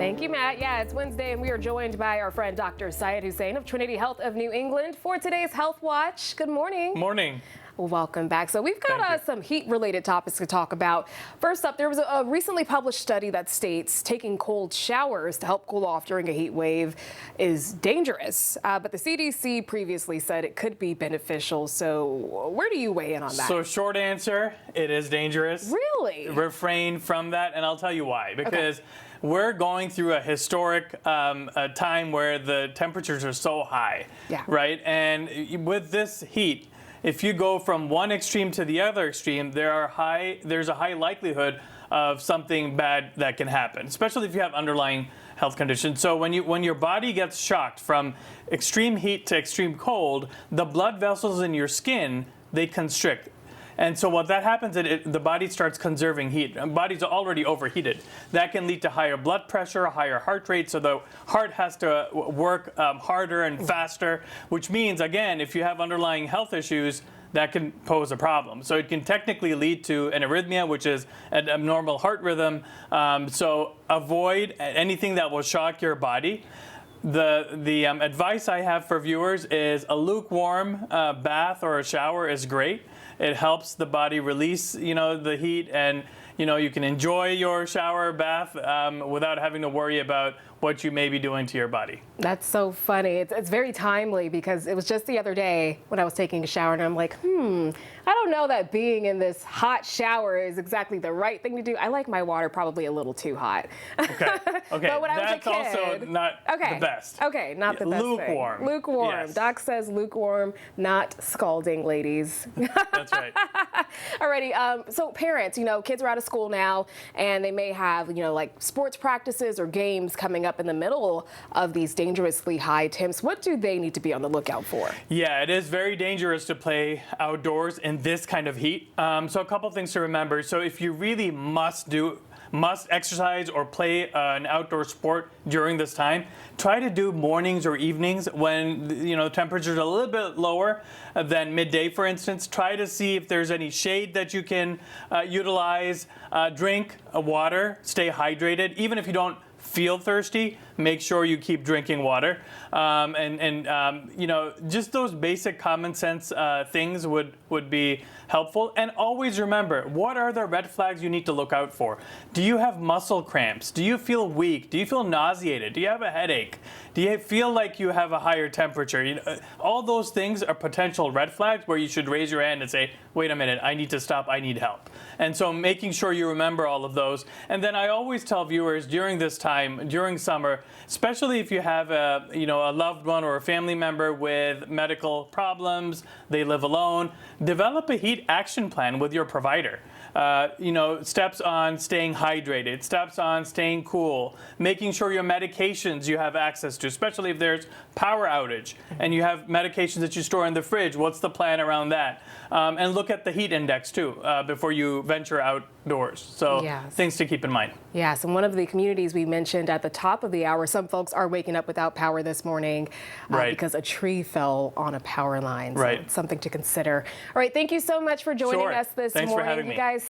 Thank you, Matt. Yeah, it's Wednesday, and we are joined by our friend Dr. Syed Hussain of Trinity Health of New England for today's Health Watch. Good morning. Morning. Well, welcome back. So we've got some heat-related topics to talk about. First up, there was a recently published study that states taking cold showers to help cool off during a heat wave is dangerous. But the CDC previously said it could be beneficial. So where do you weigh in on that? So short answer, it is dangerous. Really? Refrain from that, and I'll tell you why. Because we're going through a historic a time where the temperatures are so high, right? And with this heat, if you go from one extreme to the other extreme, there's a high likelihood of something bad that can happen, especially if you have underlying health conditions. So when your body gets shocked from extreme heat to extreme cold, the blood vessels in your skin, they constrict. And so what that happens is the body starts conserving heat. The body's already overheated. That can lead to higher blood pressure, higher heart rate, so the heart has to work harder and faster, which means, again, if you have underlying health issues, that can pose a problem. So it can technically lead to an arrhythmia, which is an abnormal heart rhythm. So avoid anything that will shock your body. The advice I have for viewers is a lukewarm bath or a shower is great. It helps the body release, the heat, and you can enjoy your shower bath without having to worry about what you may be doing to your body. That's so funny. It's very timely because it was just the other day when I was taking a shower and I'm like, I don't know that being in this hot shower is exactly the right thing to do. I like my water probably a little too hot. Okay. But when I was a kid, also not the best. Okay, not the best Lukewarm. thing. Lukewarm. Yes. Doc says lukewarm, not scalding, ladies. That's right. Alrighty, so parents, kids are out of school now and they may have, like sports practices or games coming up in the middle of these dangerously high temps. What do they need to be on the lookout for? Yeah, it is very dangerous to play outdoors in this kind of heat. So a couple things to remember. So if you really must exercise or play an outdoor sport during this time, try to do mornings or evenings when the temperatures are a little bit lower than midday, for instance. Try to see if there's any shade that you can utilize. Drink water, stay hydrated. Even if you don't feel thirsty, make sure you keep drinking water. Just those basic common sense things would be helpful. And always remember, what are the red flags you need to look out for? Do you have muscle cramps? Do you feel weak? Do you feel nauseated? Do you have a headache? Do you feel like you have a higher temperature? All those things are potential red flags where you should raise your hand and say, wait a minute, I need to stop, I need help. And so making sure you remember all of those. And then I always tell viewers during this time, during summer, especially if you have a loved one or a family member with medical problems, they live alone, develop a heat action plan with your provider. Steps on staying hydrated, steps on staying cool, making sure your medications you have access to, especially if there's power outage and you have medications that you store in the fridge. What's the plan around that? And look at the heat index too before you venture outdoors. So things to keep in mind. Yes, and one of the communities we mentioned at the top of the hour, some folks are waking up without power this morning because a tree fell on a power line. So it's something to consider. All right, thank you so much for joining us this morning. Thanks for having me. You guys